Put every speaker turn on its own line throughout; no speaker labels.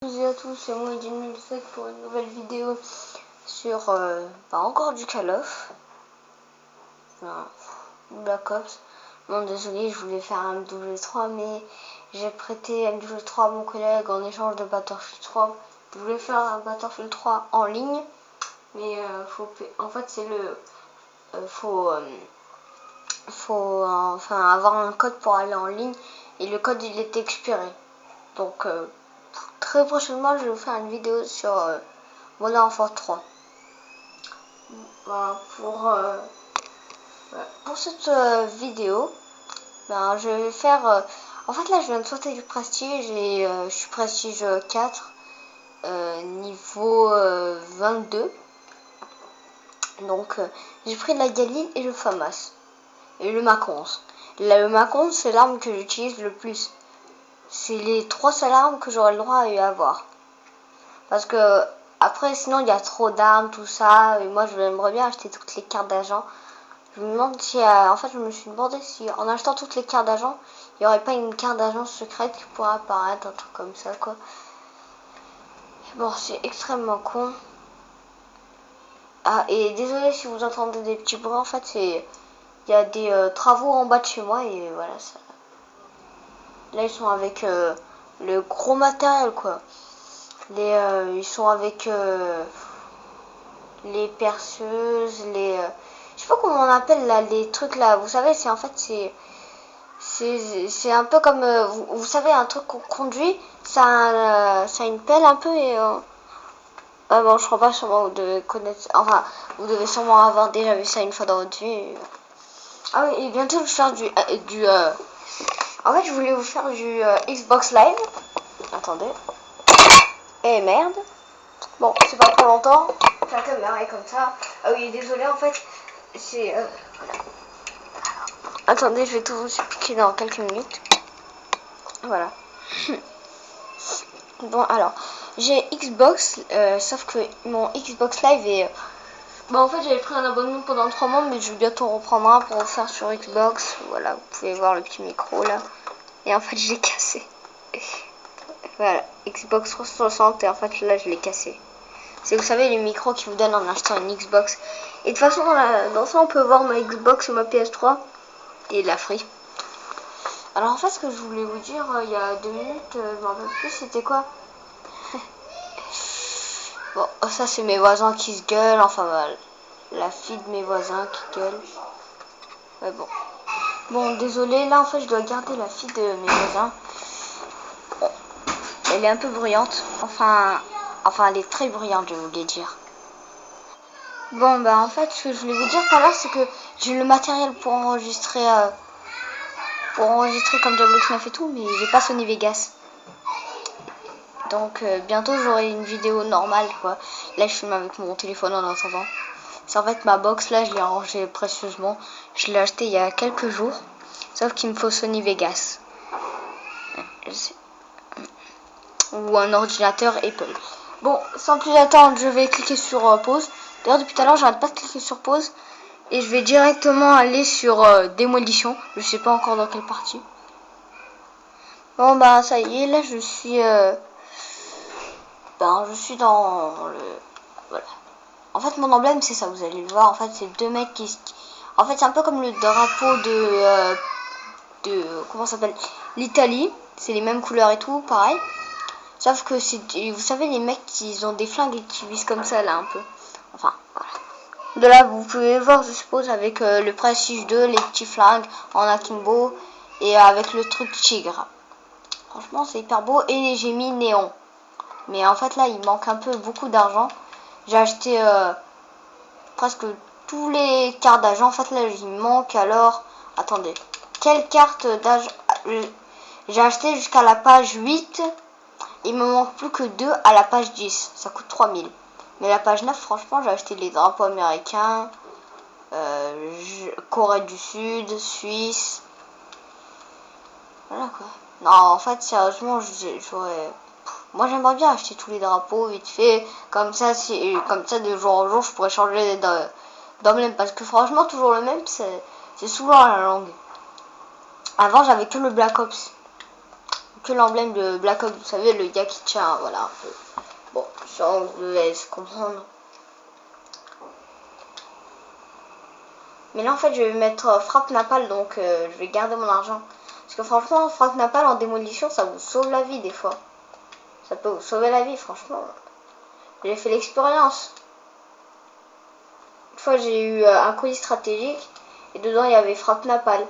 Bonjour à tous, c'est moi Edine pour une nouvelle vidéo sur encore du Call of Black Ops. Bon, désolé, je voulais faire un MW3, mais j'ai prêté MW3 à mon collègue en échange de Battlefield 3. Je voulais faire un Battlefield 3 en ligne, mais en fait c'est faut avoir un code pour aller en ligne, et le code il est expiré. Donc très prochainement je vais vous faire une vidéo sur Modern Warfare 3. Voilà, pour cette vidéo, je vais faire en fait là je viens de sauter du prestige et je suis prestige 4 niveau 22. Donc j'ai pris la Galil et le Famas et le Mac-11. Le Mac-11 c'est l'arme que j'utilise le plus. C'est les 3 seules armes que j'aurai le droit à y avoir. Parce que après sinon il y a trop d'armes, tout ça, et moi j'aimerais bien acheter toutes les cartes d'agent. Je me demande si en fait je me suis demandé si en achetant toutes les cartes d'agent, il n'y aurait pas une carte d'agent secrète qui pourrait apparaître, un truc comme ça quoi. Bon, c'est extrêmement con. Ah, et désolé si vous entendez des petits bruits, en fait c'est il y a des travaux en bas de chez moi et voilà ça. Là ils sont avec le gros matériel quoi. Ils sont avec les perceuses, je sais pas comment on appelle là les trucs là. Vous savez, c'est en fait c'est un peu comme vous savez un truc qu'on conduit, ça a une pelle un peu et ah bon, je crois pas, sûrement vous devez connaître, enfin vous devez sûrement avoir déjà vu ça une fois dans votre vie. Ah oui, et bientôt je vais faire en fait je voulais vous faire du Xbox Live. Attendez. Eh merde. Bon, c'est pas pour longtemps. La caméra est comme ça. Ah oui, désolé, en fait, c'est... Attendez, je vais tout vous expliquer dans quelques minutes. Voilà. Bon, alors, j'ai Xbox, sauf que mon Xbox Live est... Bon, en fait, j'avais pris un abonnement pendant 3 mois, mais je vais bientôt reprendre un pour faire sur Xbox. Voilà, vous pouvez voir le petit micro, là. Et en fait, je l'ai cassé. Voilà, Xbox 360, et en fait, là, je l'ai cassé. C'est, vous savez, les micros qui vous donnent en achetant une Xbox. Et de toute façon, dans ça, on peut voir ma Xbox et ma PS3 et la Free. Alors, en fait, ce que je voulais vous dire il y a 2 minutes, je m'en rappelle plus, c'était quoi? Bon, ça, c'est mes voisins qui se gueulent. Enfin, la fille de mes voisins qui gueule. Ouais, bon. Bon, désolé, là, en fait, je dois garder la fille de mes voisins. Bon, elle est un peu bruyante. Enfin, elle est très bruyante, je voulais dire. Bon, en fait, ce que je voulais vous dire tout à l'heure, c'est que j'ai le matériel pour enregistrer comme Diablo 9 et tout, mais j'ai pas Sony Vegas. Donc, bientôt, j'aurai une vidéo normale, quoi. Là, je filme avec mon téléphone en attendant. C'est en fait ma box, là, je l'ai rangée précieusement. Je l'ai acheté il y a quelques jours. Sauf qu'il me faut Sony Vegas. Ou un ordinateur Apple. Bon, sans plus attendre, je vais cliquer sur pause. D'ailleurs, depuis tout à l'heure, j'arrête pas de cliquer sur pause. Et je vais directement aller sur démolition. Je sais pas encore dans quelle partie. Bon, ça y est, là, je suis dans le... Voilà. En fait, mon emblème, c'est ça, vous allez le voir. En fait, c'est 2 mecs qui... En fait, c'est un peu comme le drapeau comment ça s'appelle, l'Italie. C'est les mêmes couleurs et tout, pareil. Sauf que vous savez, les mecs qui ont des flingues et qui visent comme ça, là, un peu. Enfin, voilà. De là, vous pouvez voir, je suppose, avec le Prestige 2, les petits flingues en akimbo et avec le truc tigre. Franchement, c'est hyper beau. Et j'ai mis néon. Mais en fait, là, il manque beaucoup d'argent. J'ai acheté presque tous les cartes d'agent. En fait, là, il manque alors... Attendez. Quelle carte d'agent... J'ai acheté jusqu'à la page 8. Il me manque plus que 2 à la page 10. Ça coûte 3000. Mais la page 9, franchement, j'ai acheté les drapeaux américains. Corée du Sud, Suisse. Voilà quoi. Non, en fait, sérieusement, j'aurais... Moi, j'aimerais bien acheter tous les drapeaux vite fait. Comme ça, de jour en jour, je pourrais changer d'emblème. Parce que franchement, toujours le même, c'est souvent la langue. Avant, j'avais que le Black Ops. que l'emblème de Black Ops, vous savez, le gars qui tient, voilà, un peu. Bon, ça, on vous laisse comprendre. Mais là, en fait, je vais mettre frappe napale, donc je vais garder mon argent. Parce que franchement, frappe napale en démolition, ça vous sauve la vie des fois. Ça peut vous sauver la vie, franchement. J'ai fait l'expérience. Une fois, j'ai eu un colis stratégique et dedans, il y avait frappe napale.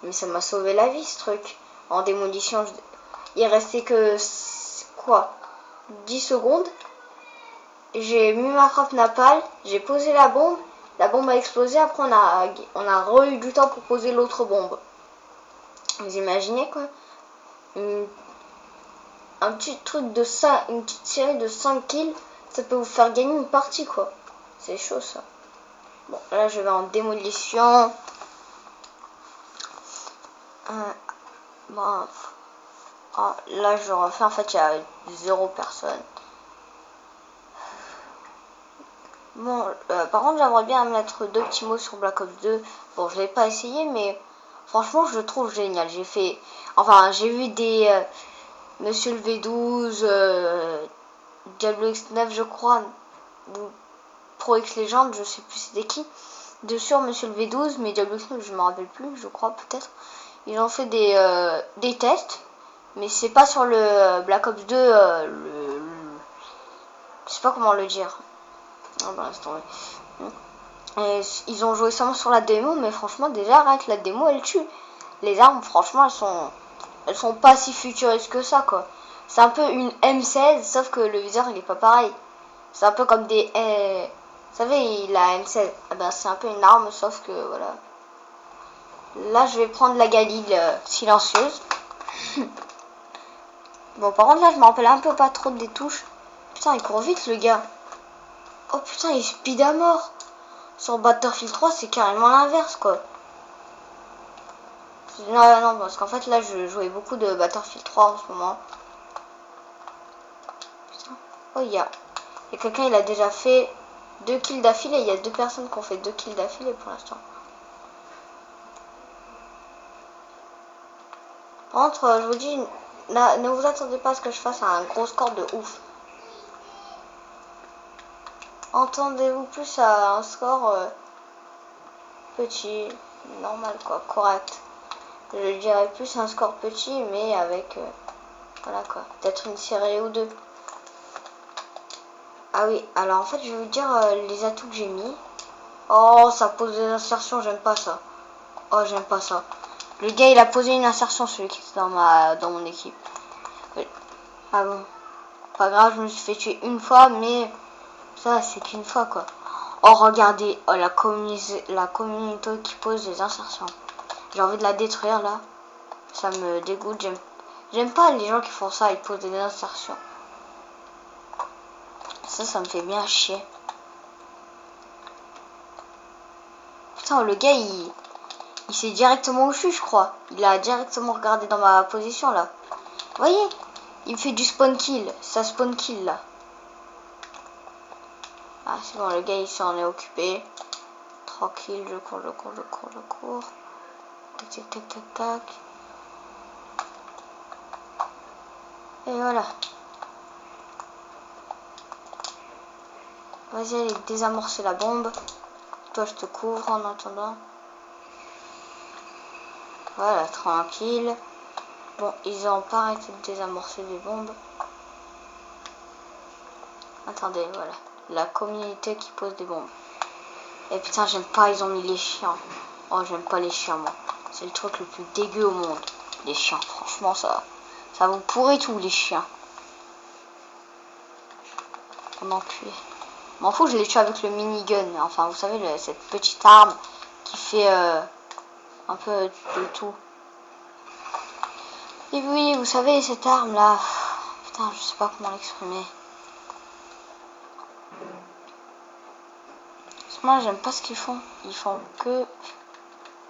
Mais ça m'a sauvé la vie, ce truc. En démolition, il restait que, quoi, 10 secondes. J'ai mis ma frappe napale, j'ai posé la bombe a explosé, après on a eu du temps pour poser l'autre bombe. Vous imaginez quoi? Un petit truc de 5, une petite série de 5 kills, ça peut vous faire gagner une partie quoi. C'est chaud ça. Bon, là je vais en démolition. Bon, là je refais, en fait il y a 0 personne. Bon, par contre, j'aimerais bien mettre 2 petits mots sur Black Ops 2. Bon, je l'ai pas essayé, mais franchement, je le trouve génial. J'ai vu des Monsieur le V12, Diablo X9, je crois, ou Pro X Legend, je sais plus c'était qui. De sur Monsieur le V12, mais Diablo X9, je me rappelle plus, je crois peut-être. Ils ont fait des tests, mais c'est pas sur le Black Ops 2, je sais pas comment le dire. Ah bah, laisse tomber. Et ils ont joué seulement sur la démo, mais franchement, déjà, rien que la démo, elle tue. Les armes, franchement, elles sont pas si futuristes que ça, quoi. C'est un peu une M16, sauf que le viseur, il est pas pareil. C'est un peu comme des... vous savez, la M16, eh ben, c'est un peu une arme, sauf que, voilà. Là, je vais prendre la Galil silencieuse. Bon, par contre, là, je me rappelle un peu pas trop des touches. Putain, il court vite, le gars. Oh, putain, il speed à mort. Sur Battlefield 3, c'est carrément l'inverse, quoi. Non, non, parce qu'en fait, là, je jouais beaucoup de Battlefield 3 en ce moment. Putain. Oh, il y a quelqu'un, il a déjà fait 2 kills d'affilée. Il y a 2 personnes qui ont fait 2 kills d'affilée pour l'instant. Par contre, je vous dis, là, ne vous attendez pas à ce que je fasse un gros score de ouf. Entendez-vous plus à un score petit, normal, quoi, correct. Je dirais plus un score petit, mais avec, voilà, quoi, peut-être une série ou deux. Ah oui, alors en fait, je vais vous dire les atouts que j'ai mis. Oh, ça pose des insertions, j'aime pas ça. Oh, j'aime pas ça. Le gars, il a posé une insertion, celui qui est dans mon équipe. Oui. Ah bon. Pas grave, je me suis fait tuer une fois, mais ça, c'est qu'une fois, quoi. Oh, regardez, oh, la communauté qui pose des insertions. J'ai envie de la détruire, là. Ça me dégoûte, j'aime pas les gens qui font ça, ils posent des insertions. Ça me fait bien chier. Putain, le gars, il sait directement où je suis, je crois. Il a directement regardé dans ma position, là. Vous voyez? Il me fait du spawn kill. Ça spawn kill, là. Ah, c'est bon, le gars, il s'en est occupé. Tranquille, je cours. Tac, tac, tac, tac, tac. Et voilà. Vas-y, allez, désamorcer la bombe. Toi, je te couvre en attendant. Voilà, tranquille. Bon, ils ont pas arrêté de désamorcer des bombes. Attendez, voilà. La communauté qui pose des bombes. Et putain, j'aime pas, ils ont mis les chiens. Oh, j'aime pas les chiens, moi. C'est le truc le plus dégueu au monde. Les chiens, franchement, ça vous pourrit tout, les chiens. On en tue. M'en fous, je les tue avec le minigun. Enfin, vous savez, cette petite arme qui fait un peu de tout. Et oui, vous savez, cette arme-là... Putain, je sais pas comment l'exprimer. Moi, j'aime pas ce qu'ils font. Ils font que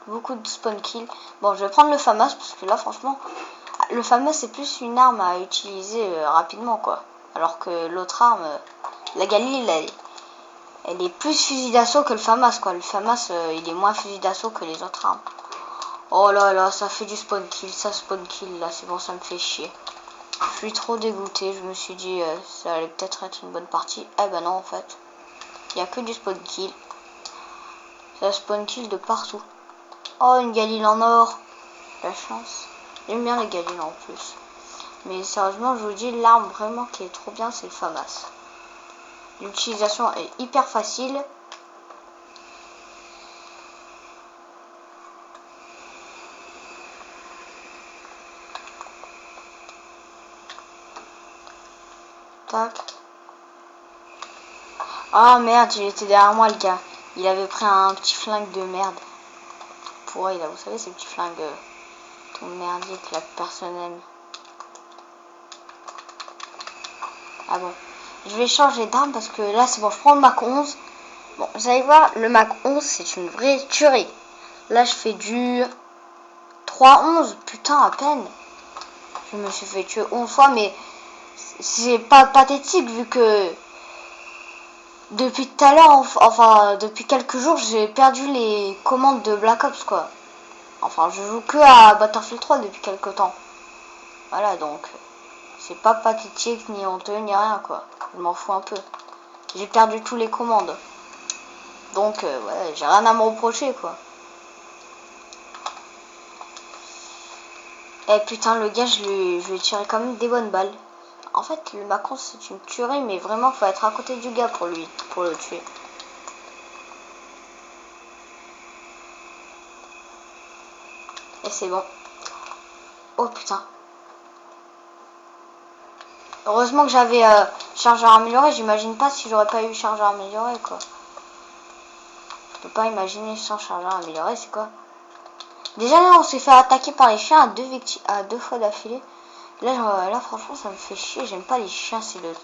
beaucoup de spawn kill. Bon, je vais prendre le FAMAS parce que là, franchement, le FAMAS c'est plus une arme à utiliser rapidement, quoi. Alors que l'autre arme, la Galil, elle est plus fusil d'assaut que le FAMAS, quoi. Le FAMAS, il est moins fusil d'assaut que les autres armes. Oh là là, ça fait du spawn kill, ça spawn kill là, c'est bon, ça me fait chier. Je suis trop dégoûté, je me suis dit ça allait peut-être être une bonne partie. Eh ben non en fait, il n'y a que du spawn kill. Ça spawn kill de partout. Oh, une galine en or, la chance. J'aime bien les galines en plus. Mais sérieusement, je vous dis, l'arme vraiment qui est trop bien, c'est le FAMAS. L'utilisation est hyper facile. Tac. Oh merde, il était derrière moi le gars. Il avait pris un petit flingue de merde. Pourri là, vous savez, ces petits flingues tout merdiques là que personne aime. Ah bon. Je vais changer d'arme parce que là c'est bon, je prends le Mac 11. Bon, vous allez voir, le Mac 11 c'est une vraie tuerie. Là je fais du 3-11, putain à peine. Je me suis fait tuer 11 fois, mais c'est pas pathétique vu que depuis tout à l'heure, enfin depuis quelques jours, j'ai perdu les commandes de Black Ops quoi. Enfin, je joue que à Battlefield 3 depuis quelques temps. Voilà, donc c'est pas pathétique ni honteux ni rien quoi. Je m'en fous un peu. J'ai perdu tous les commandes. Donc ouais, j'ai rien à me reprocher quoi. Eh putain, le gars, je lui ai tiré quand même des bonnes balles. En fait, le Macron c'est une tuerie, mais vraiment faut être à côté du gars pour le tuer. Et c'est bon. Oh putain. Heureusement que j'avais chargeur amélioré. J'imagine pas si j'aurais pas eu chargeur amélioré quoi. Je peux pas imaginer sans chargeur amélioré, c'est quoi? Déjà là on s'est fait attaquer par les chiens à deux fois d'affilée. Là franchement ça me fait chier. J'aime pas les chiens, c'est le...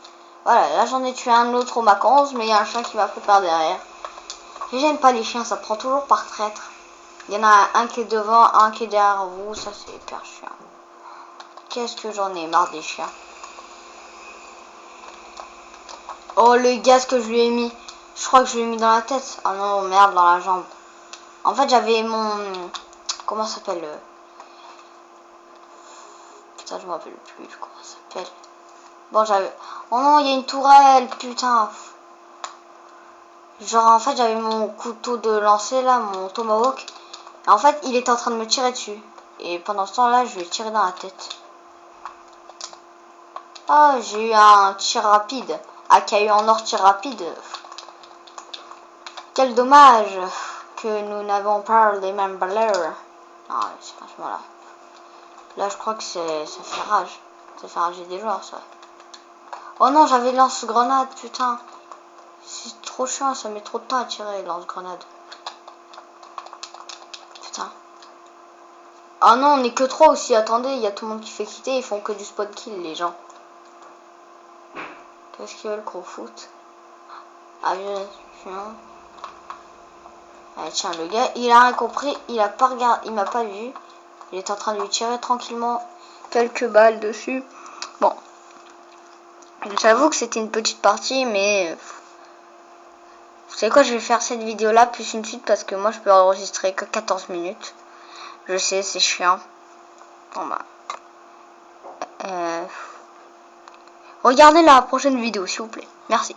Voilà, là j'en ai tué un autre au Mac 11, mais il y a un chien qui m'a pris par derrière. Et j'aime pas les chiens, ça prend toujours par traître. Il y en a un qui est devant, un qui est derrière vous, ça c'est hyper chiant. Qu'est-ce que j'en ai marre des chiens. Oh le gaz que je lui ai mis. Je crois que je lui ai mis dans la tête. Oh non, merde, dans la jambe. En fait j'avais mon... Comment ça s'appelle Putain, je me rappelle plus comment ça s'appelle. Bon, j'avais... Oh non, il y a une tourelle, putain. Genre, en fait, j'avais mon couteau de lancer, là, mon tomahawk. Et en fait, il était en train de me tirer dessus. Et pendant ce temps-là, je lui ai tiré dans la tête. Ah, j'ai eu un tir rapide. AKU en or tir rapide. Quel dommage que nous n'avons pas les mêmes valeurs. Ah, franchement, là. Là, je crois que ça fait rage. Ça fait rager des joueurs, ça. Oh non, j'avais lance-grenade, putain. C'est trop chiant, ça met trop de temps à tirer, lance-grenade. Putain. Ah non, on est que 3 aussi, attendez, il y a tout le monde qui fait quitter, ils font que du spawn kill, les gens. Qu'est-ce qu'ils veulent qu'on foute? Ah, non. Ah, tiens, le gars, il a rien compris, il a pas regardé, il m'a pas vu. Il est en train de lui tirer tranquillement quelques balles dessus. Bon. J'avoue que c'était une petite partie, mais... Vous savez quoi, je vais faire cette vidéo-là plus une suite parce que moi, je peux enregistrer que 14 minutes. Je sais, c'est chiant. Bon bah... Regardez la prochaine vidéo, s'il vous plaît. Merci.